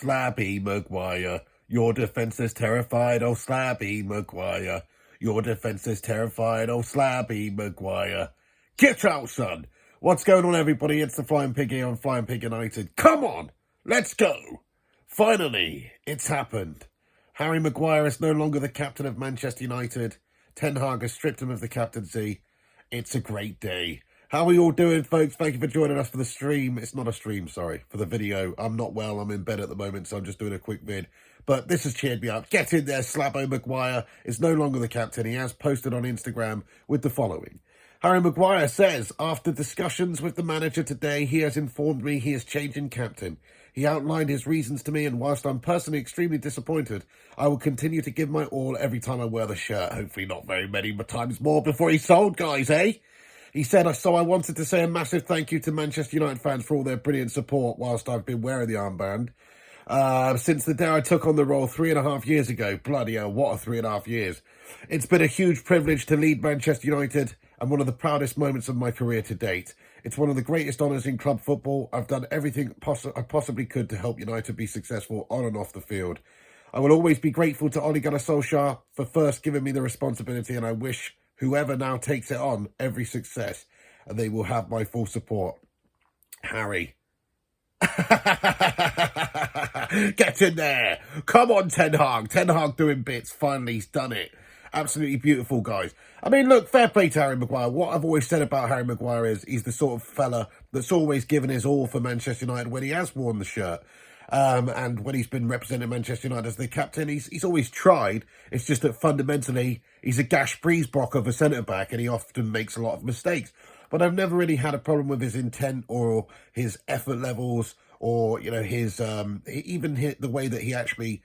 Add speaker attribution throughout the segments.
Speaker 1: Slappy Maguire. Your defence is terrified, oh Slappy Maguire. Your defence is terrified, oh Slappy Maguire. Get out, son! What's going on, everybody? It's the Flying Pig here on Flying Pig United. Come on! Let's go! Finally, it's happened. Harry Maguire is no longer the captain of Manchester United. Ten Hag has stripped him of the captaincy. It's a great day. How are we all doing, folks? Thank you for joining us for the stream. It's not a stream, sorry, for the video. I'm not well. I'm in bed at the moment, so I'm just doing a quick vid. But this has cheered me up. Get in there, Slabbo Maguire is no longer the captain. He has posted on Instagram with the following. Harry Maguire says, after discussions with the manager today, he has informed me he is changing captain. He outlined his reasons to me, and whilst I'm personally extremely disappointed, I will continue to give my all every time I wear the shirt. Hopefully not very many times more before he's sold, guys, eh? He said, so I wanted to say a massive thank you to Manchester United fans for all their brilliant support whilst I've been wearing the armband. Since the day I took on the role 3.5 years ago. Bloody hell, what a 3.5 years. It's been a huge privilege to lead Manchester United and one of the proudest moments of my career to date. It's one of the greatest honours in club football. I've done everything I possibly could to help United be successful on and off the field. I will always be grateful to Ole Gunnar Solskjaer for first giving me the responsibility, and I wish whoever now takes it on every success, and they will have my full support. Harry. Get in there. Come on, Ten Hag. Ten Hag doing bits. Finally, he's done it. Absolutely beautiful, guys. I mean, look, fair play to Harry Maguire. What I've always said about Harry Maguire is he's the sort of fella that's always given his all for Manchester United when he has worn the shirt. And when he's been representing Manchester United as the captain, he's always tried. It's just that fundamentally, he's a gash breezebrock of a centre-back, and he often makes a lot of mistakes. But I've never really had a problem with his intent or his effort levels or, you know, his the way that he actually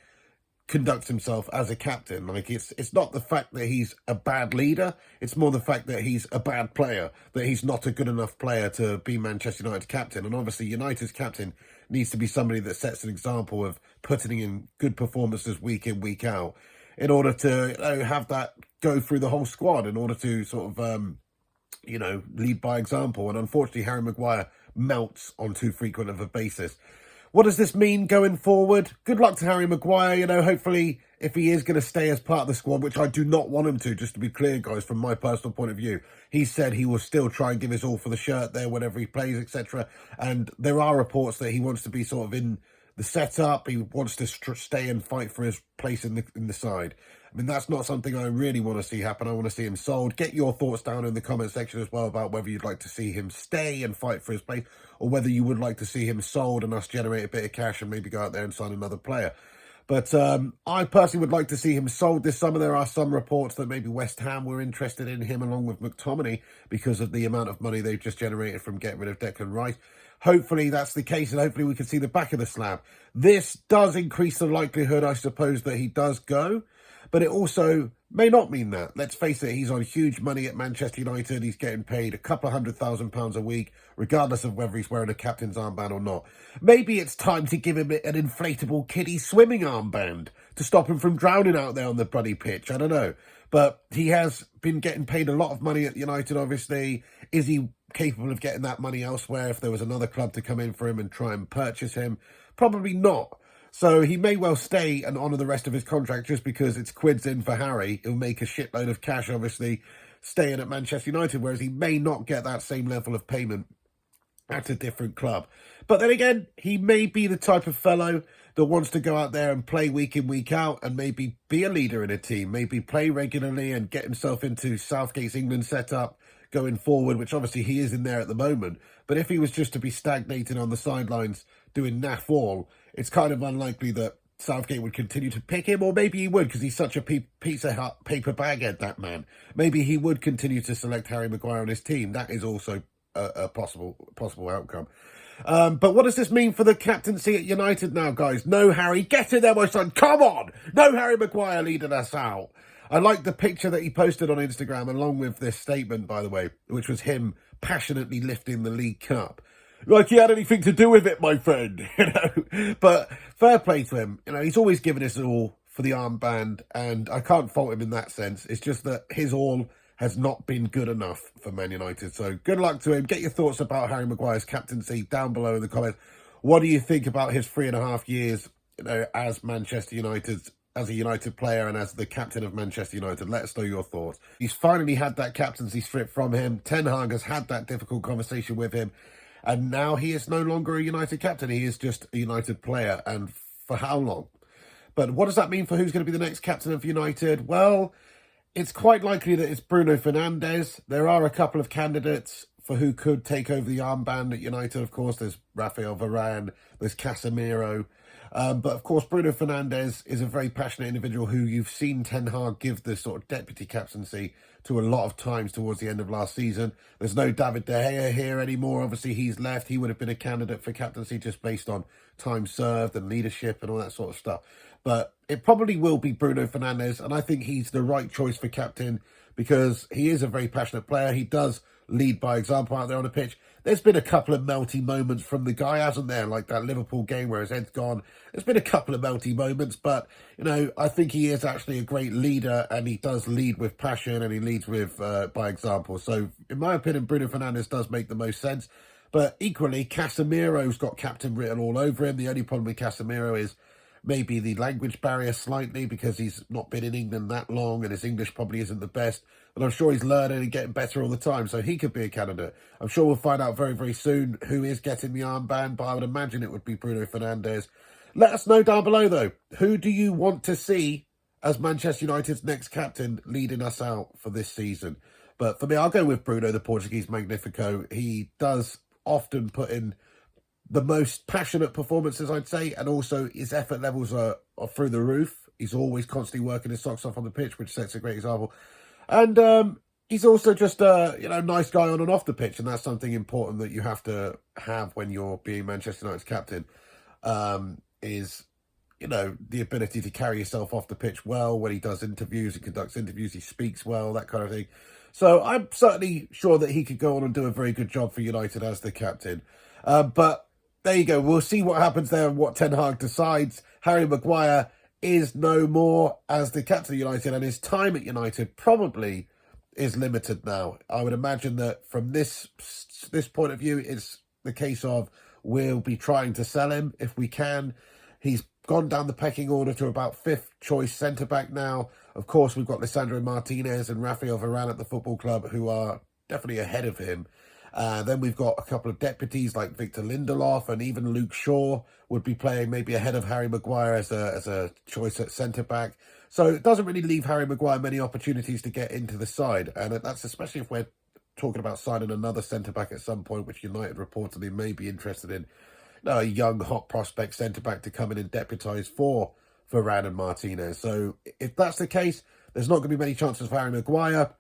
Speaker 1: conducts himself as a captain. Like, it's not the fact that he's a bad leader, it's more the fact that he's a bad player, that he's not a good enough player to be Manchester United's captain. And obviously United's captain needs to be somebody that sets an example of putting in good performances week in, week out, in order to have that go through the whole squad, in order to sort of lead by example. And unfortunately Harry Maguire melts on too frequent of a basis. What does this mean going forward? Good luck to Harry Maguire. You know, hopefully, if he is going to stay as part of the squad, which I do not want him to, just to be clear, guys, from my personal point of view, he said he will still try and give his all for the shirt there whenever he plays, etc. And there are reports that he wants to be sort of in the setup. He wants to stay and fight for his place in the side. I mean, that's not something I really want to see happen. I want to see him sold. Get your thoughts down in the comment section as well about whether you'd like to see him stay and fight for his place, or whether you would like to see him sold and us generate a bit of cash and maybe go out there and sign another player. But I personally would like to see him sold this summer. There are some reports that maybe West Ham were interested in him along with McTominay because of the amount of money they've just generated from getting rid of Declan Rice. Hopefully that's the case, and hopefully we can see the back of the slab. This does increase the likelihood, I suppose, that he does go. But it also may not mean that. Let's face it, he's on huge money at Manchester United. He's getting paid a couple of £100,000 a week, regardless of whether he's wearing a captain's armband or not. Maybe it's time to give him an inflatable kiddie swimming armband to stop him from drowning out there on the bloody pitch. I don't know. But he has been getting paid a lot of money at United, obviously. Is he capable of getting that money elsewhere if there was another club to come in for him and try and purchase him? Probably not. So he may well stay and honour the rest of his contract just because it's quids in for Harry. He'll make a shitload of cash, obviously, staying at Manchester United, whereas he may not get that same level of payment at a different club. But then again, he may be the type of fellow that wants to go out there and play week in, week out, and maybe be a leader in a team, maybe play regularly and get himself into Southgate's England setup going forward, which obviously he is in there at the moment. But if he was just to be stagnating on the sidelines doing naff all, it's kind of unlikely that Southgate would continue to pick him, or maybe he would, because he's such a piece of paper baghead, that man. Maybe he would continue to select Harry Maguire on his team. That is also a possible outcome. But what does this mean for the captaincy at United now, guys? No Harry, get in there, my son, come on! No Harry Maguire leading us out. I like the picture that he posted on Instagram, along with this statement, by the way, which was him passionately lifting the League Cup. Like he had anything to do with it, my friend, you know. But fair play to him. You know, he's always given his all for the armband, and I can't fault him in that sense. It's just that his all has not been good enough for Man United. So good luck to him. Get your thoughts about Harry Maguire's captaincy down below in the comments. What do you think about his 3.5 years as Manchester United, as a United player and as the captain of Manchester United? Let us know your thoughts. He's finally had that captaincy stripped from him. Ten Hag has had that difficult conversation with him. And now he is no longer a United captain. He is just a United player. And for how long? But what does that mean for who's going to be the next captain of United? Well, it's quite likely that it's Bruno Fernandes. There are a couple of candidates for who could take over the armband at United. Of course, there's Rafael Varane, there's Casemiro. But of course, Bruno Fernandes is a very passionate individual who you've seen Ten Hag give the sort of deputy captaincy to a lot of times towards the end of last season. There's no David De Gea here anymore. Obviously, he's left. He would have been a candidate for captaincy just based on time served and leadership and all that sort of stuff. But it probably will be Bruno Fernandes, and I think he's the right choice for captain because he is a very passionate player. He does lead by example out there on the pitch. There's been a couple of melty moments from the guy, hasn't there? Like that Liverpool game where his head's gone. There's been a couple of melty moments, but, I think he is actually a great leader, and he does lead with passion, and he leads with by example. So, in my opinion, Bruno Fernandes does make the most sense. But equally, Casemiro's got captain written all over him. The only problem with Casemiro is maybe the language barrier slightly because he's not been in England that long and his English probably isn't the best. But I'm sure he's learning and getting better all the time, so he could be a candidate. I'm sure we'll find out very, very soon who is getting the armband, but I would imagine it would be Bruno Fernandes. Let us know down below, though. Who do you want to see as Manchester United's next captain leading us out for this season? But for me, I'll go with Bruno, the Portuguese Magnifico. He does often put in the most passionate performances, I'd say, and also his effort levels are through the roof. He's always constantly working his socks off on the pitch, which sets a great example. And he's also just a nice guy on and off the pitch, and that's something important that you have to have when you're being Manchester United's captain. Is the ability to carry yourself off the pitch well when he does interviews, he conducts interviews, he speaks well, that kind of thing. So I'm certainly sure that he could go on and do a very good job for United as the captain. But there you go. We'll see what happens there and what Ten Hag decides. Harry Maguire is no more as the captain of United, and his time at United probably is limited now. I would imagine that from this point of view, it's the case of we'll be trying to sell him if we can. He's gone down the pecking order to about fifth choice centre-back now. Of course, we've got Lisandro Martinez and Rafael Varane at the football club who are definitely ahead of him. Then we've got a couple of deputies like Victor Lindelof, and even Luke Shaw would be playing maybe ahead of Harry Maguire as a choice at centre-back. So it doesn't really leave Harry Maguire many opportunities to get into the side. And that's especially if we're talking about signing another centre-back at some point, which United reportedly may be interested in. A young, hot prospect centre-back to come in and deputise for Varane and Martinez. So if that's the case, there's not going to be many chances for Harry Maguire.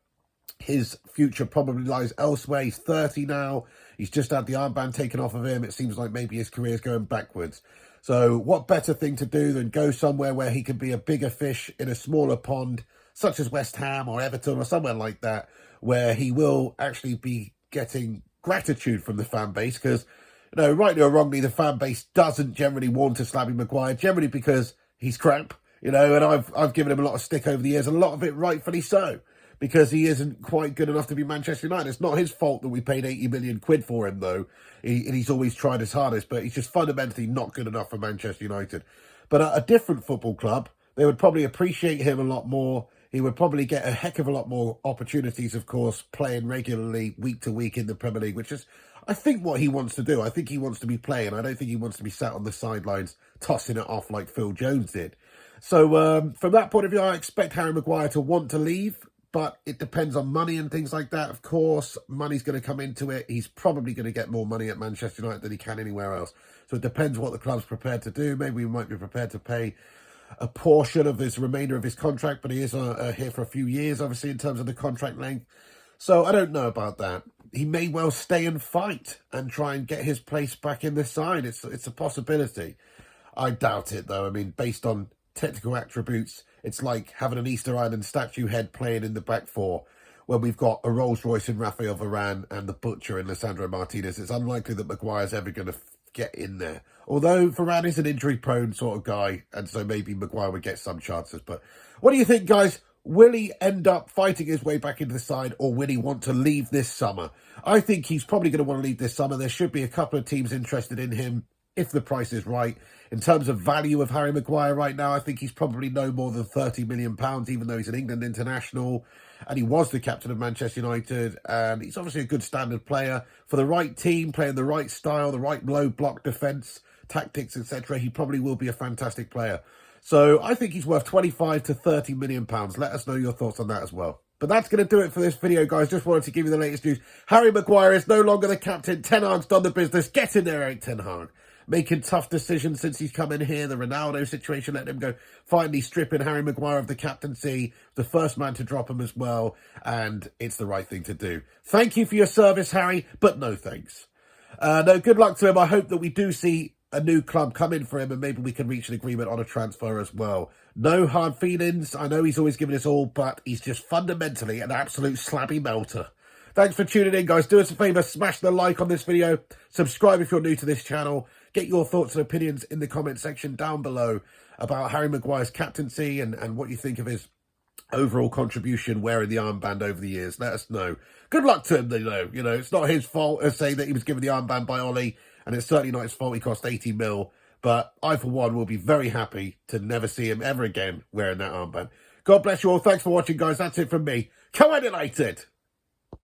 Speaker 1: His future probably lies elsewhere. He's 30 now. He's just had the armband taken off of him. It seems like maybe his career's going backwards. So what better thing to do than go somewhere where he can be a bigger fish in a smaller pond, such as West Ham or Everton or somewhere like that, where he will actually be getting gratitude from the fan base because, rightly or wrongly, the fan base doesn't generally want to Slabby Maguire, generally because he's crap, and I've given him a lot of stick over the years, and a lot of it rightfully so, because he isn't quite good enough to be Manchester United. It's not his fault that we paid 80 million quid for him, though. He's always tried his hardest, but he's just fundamentally not good enough for Manchester United. But at a different football club, they would probably appreciate him a lot more. He would probably get a heck of a lot more opportunities, of course, playing regularly week to week in the Premier League, which is, I think, what he wants to do. I think he wants to be playing. I don't think he wants to be sat on the sidelines tossing it off like Phil Jones did. So from that point of view, I expect Harry Maguire to want to leave, but it depends on money and things like that. Of course, money's going to come into it. He's probably going to get more money at Manchester United than he can anywhere else. So it depends what the club's prepared to do. Maybe we might be prepared to pay a portion of his remainder of his contract, but he is here for a few years, obviously, in terms of the contract length. So I don't know about that. He may well stay and fight and try and get his place back in the side. It's a possibility. I doubt it, though. I mean, based on technical attributes, it's like having an Easter Island statue head playing in the back four when we've got a Rolls Royce in Rafael Varane and the Butcher in Lisandro Martinez. It's unlikely that Maguire's ever going to get in there. Although Varane is an injury-prone sort of guy, and so maybe Maguire would get some chances. But what do you think, guys? Will he end up fighting his way back into the side, or will he want to leave this summer? I think he's probably going to want to leave this summer. There should be a couple of teams interested in him. if the price is right. In terms of value of Harry Maguire right now, I think he's probably no more than £30 million, even though he's an England international and he was the captain of Manchester United. And he's obviously a good standard player. For the right team, playing the right style, the right low block defence, tactics, etc., he probably will be a fantastic player. So I think he's worth £25 to £30 million. Let us know your thoughts on that as well. But that's going to do it for this video, guys. Just wanted to give you the latest news. Harry Maguire is no longer the captain. Ten Hag's done the business. Get in there, Ten Hag. Making tough decisions since he's come in here. The Ronaldo situation, letting him go. Finally stripping Harry Maguire of the captaincy. The first man to drop him as well. And it's the right thing to do. Thank you for your service, Harry, but no thanks. No, good luck to him. I hope that we do see a new club come in for him and maybe we can reach an agreement on a transfer as well. No hard feelings. I know he's always given us all, but he's just fundamentally an absolute slabby melter. Thanks for tuning in, guys. Do us a favour, smash the like on this video. Subscribe if you're new to this channel. Get your thoughts and opinions in the comment section down below about Harry Maguire's captaincy and what you think of his overall contribution wearing the armband over the years. Let us know. Good luck to him, though. You know, it's not his fault to say that he was given the armband by Ollie, and it's certainly not his fault he cost 80 mil. But I, for one, will be very happy to never see him ever again wearing that armband. God bless you all. Thanks for watching, guys. That's it from me. Come on, United!